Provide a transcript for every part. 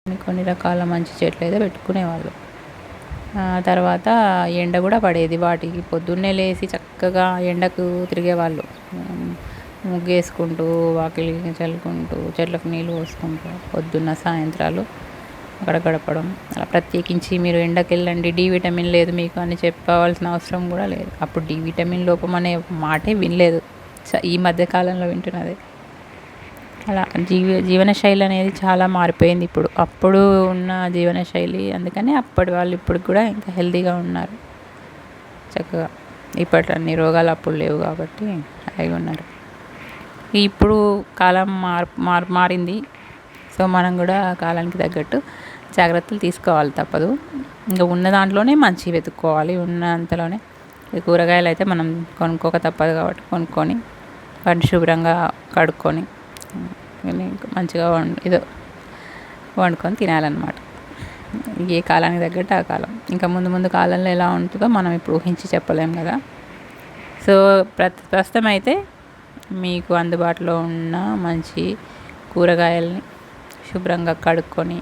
కొన్ని రకాల మంచి చెట్లు అయితే పెట్టుకునేవాళ్ళు. తర్వాత ఎండ కూడా పడేది వాటికి. పొద్దున్నే లేచి చక్కగా ఎండకు తిరిగేవాళ్ళు. ముగ్గేసుకుంటూ, వాకిలి చల్లుకుంటూ, చెట్లకు నీళ్ళు పోసుకుంటూ పొద్దున్న సాయంత్రాలు అక్కడ గడపడం. అలా ప్రత్యేకించి మీరు ఎండకెళ్ళండి, డి విటమిన్ లేదు మీకు అని చెప్పవలసిన అవసరం కూడా లేదు. అప్పుడు డి విటమిన్ లోపం అనే మాటే వినలేదు. ఈ మధ్యకాలంలో వింటున్నది. అలా జీవనశైలి అనేది చాలా మారిపోయింది ఇప్పుడు. అప్పుడు ఉన్న జీవనశైలి, అందుకని అప్పటి వాళ్ళు ఇప్పుడు కూడా ఇంకా హెల్తీగా ఉన్నారు చక్కగా. ఇప్పటి అన్ని రోగాలు అప్పుడు లేవు కాబట్టి హాయిగా ఉన్నారు. ఇప్పుడు కాలం మారింది. సో మనం కూడా కాలానికి తగ్గట్టు జాగ్రత్తలు తీసుకోవాలి, తప్పదు. ఇంకా ఉన్న దాంట్లోనే మంచి వెతుక్కోవాలి. ఉన్నంతలోనే కూరగాయలు అయితే మనం కొనుక్కోక తప్పదు కాబట్టి కొనుక్కొని వాటిని శుభ్రంగా కడుక్కొని మంచిగా వండుకొని తినాలన్నమాట. ఏ కాలానికి తగ్గట్టు ఆ కాలం. ఇంకా ముందు కాలంలో ఎలా ఉంటుందో మనం ఇప్పుడు ఊహించి చెప్పలేం కదా. సో ప్రస్తుతం అయితే మీకు అందుబాటులో ఉన్న మంచి కూరగాయల్ని శుభ్రంగా కడుక్కొని,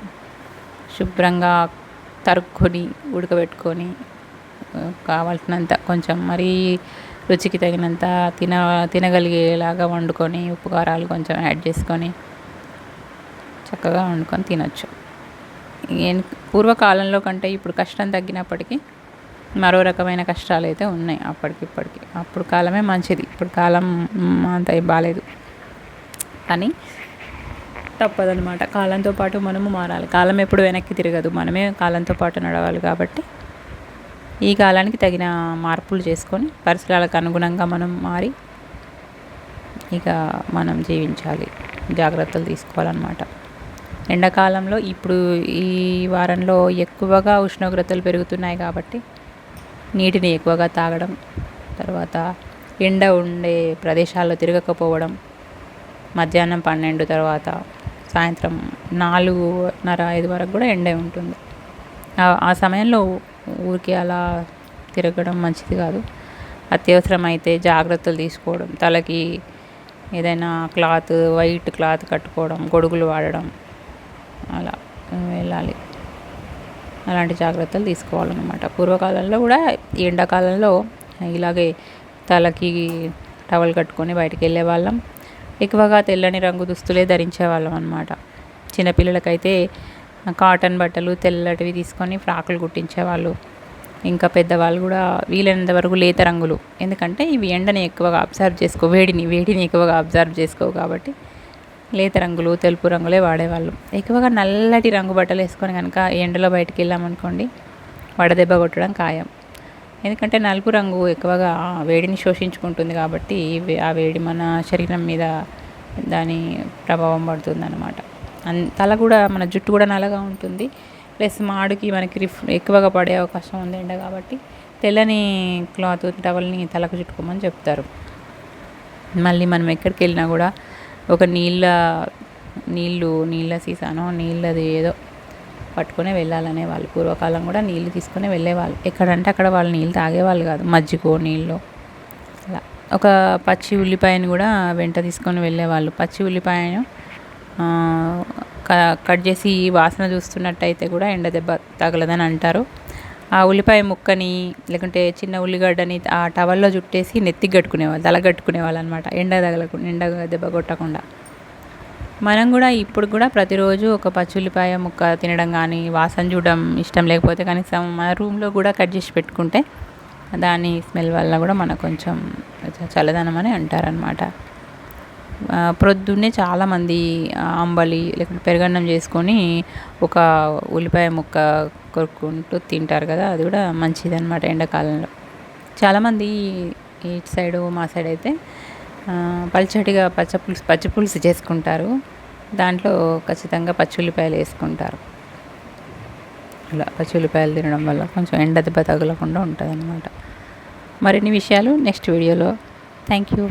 శుభ్రంగా తరుక్కొని, ఉడకబెట్టుకొని, కావాల్సినంత కొంచెం మరీ రుచికి తగినంత తినగలిగేలాగా వండుకొని, ఉప్పు కారాలు కొంచెం యాడ్ చేసుకొని చక్కగా వండుకొని తినచ్చు. పూర్వకాలంలో కంటే ఇప్పుడు కష్టం తగ్గినప్పటికీ మరో రకమైన కష్టాలు అయితే ఉన్నాయి అప్పటికిప్పటికి. అప్పుడు కాలమే మంచిది, ఇప్పుడు కాలం అంత బాగాలేదు. కానీ తప్పదనమాట. కాలంతో పాటు మనము మారాలి. కాలం ఎప్పుడు వెనక్కి తిరగదు, మనమే కాలంతో పాటు నడవాలి. కాబట్టి ఈ కాలానికి తగిన మార్పులు చేసుకొని పరిసరాలకు అనుగుణంగా మనం మారి ఇక మనం జీవించాలి, జాగ్రత్తలు తీసుకోవాలన్నమాట. ఎండాకాలంలో ఇప్పుడు ఈ వారంలో ఎక్కువగా ఉష్ణోగ్రతలు పెరుగుతున్నాయి కాబట్టి నీటిని ఎక్కువగా తాగడం, తర్వాత ఎండ ఉండే ప్రదేశాల్లో తిరగకపోవడం, మధ్యాహ్నం 12 తర్వాత సాయంత్రం 4:30-5 వరకు కూడా ఎండే ఉంటుంది. ఆ సమయంలో ఊరికి అలా తిరగడం మంచిది కాదు. అత్యవసరమైతే జాగ్రత్తలు తీసుకోవడం, తలకి ఏదైనా వైట్ క్లాత్ కట్టుకోవడం, గొడుగులు వాడడం, అలా వెళ్ళాలి. అలాంటి జాగ్రత్తలు తీసుకోవాలన్నమాట. పూర్వకాలంలో కూడా ఎండాకాలంలో ఇలాగే తలకి టవల్ కట్టుకొని బయటికి వెళ్ళే వాళ్ళం. ఎక్కువగా తెల్లని రంగు దుస్తులే ధరించేవాళ్ళం అన్నమాట. చిన్నపిల్లలకైతే కాటన్ బట్టలు తెల్లటివి తీసుకొని ఫ్రాకులు కుట్టించేవాళ్ళు. ఇంకా పెద్దవాళ్ళు కూడా వీలైనంత వరకు లేత రంగులు, ఎందుకంటే ఇవి ఎండని ఎక్కువగా అబ్జర్వ్ వేడిని ఎక్కువగా అబ్జర్వ్ చేసుకోవు కాబట్టి లేత రంగులు, తెలుపు రంగులే వాడేవాళ్ళు. ఎక్కువగా నల్లటి రంగు బట్టలు వేసుకొని కనుక ఎండలో బయటికి వెళ్ళామనుకోండి వడదెబ్బ కొట్టడం ఖాయం. ఎందుకంటే నలుపు రంగు ఎక్కువగా వేడిని శోషించుకుంటుంది కాబట్టి ఆ వేడి మన శరీరం మీద దాని ప్రభావం పడుతుంది అన్నమాట. తల కూడా, మన జుట్టు కూడా నల్లగా ఉంటుంది. ప్లస్ మాడుకి మనకి ఎక్కువగా పడే అవకాశం ఉంది ఎండ కాబట్టి తెల్లని క్లాత్ టవల్ని తలకు చుట్టుకోమని చెప్తారు. మళ్ళీ మనం ఎక్కడికి వెళ్ళినా కూడా ఒక నీళ్ళ సీసానో నీళ్ళది ఏదో పట్టుకునే వెళ్ళాలనే వాళ్ళు. పూర్వకాలం కూడా నీళ్ళు తీసుకుని వెళ్ళేవాళ్ళు. ఎక్కడంటే అక్కడ వాళ్ళు నీళ్ళు తాగేవాళ్ళు కాదు, మజ్జిగో నీళ్ళు అలా. ఒక పచ్చి ఉల్లిపాయను కూడా వెంట తీసుకొని వెళ్ళేవాళ్ళు. పచ్చి ఉల్లిపాయను కట్ చేసి వాసన చూస్తున్నట్టయితే కూడా ఎండ దెబ్బ తగలదని అంటారు. ఆ ఉల్లిపాయ ముక్కని లేకుంటే చిన్న ఉల్లిగడ్డని ఆ టవల్లో చుట్టేసి నెత్తికి కట్టుకునేవాళ్ళు, తల కట్టుకునేవాళ్ళు అనమాట, ఎండ దెబ్బ కొట్టకుండా. మనం కూడా ఇప్పుడు కూడా ప్రతిరోజు ఒక పచ్చి ఉల్లిపాయ ముక్క తినడం కానీ, వాసన చూడడం ఇష్టం లేకపోతే కనీసం మన రూమ్లో కూడా కట్ చేసి పెట్టుకుంటే దాని స్మెల్ వల్ల కూడా మనకు కొంచెం చల్లదనం అని అంటారనమాట. ప్రొద్దున్నే చాలామంది అంబలి లేకుంటే పెరుగన్నం చేసుకొని ఒక ఉల్లిపాయ ముక్క కొరుక్కుంటూ తింటారు కదా, అది కూడా మంచిది అనమాట ఎండాకాలంలో. చాలామంది ఇటు సైడు మా సైడ్ అయితే పల్చటిగా పచ్చి పులుసు చేసుకుంటారు. దాంట్లో ఖచ్చితంగా పచ్చి ఉల్లిపాయలు వేసుకుంటారు. అలా పచ్చి ఉల్లిపాయలు తినడం వల్ల కొంచెం ఎండ దెబ్బ తగలకుండా ఉంటుంది అన్నమాట. మరిన్ని విషయాలు నెక్స్ట్ వీడియోలో. Thank you.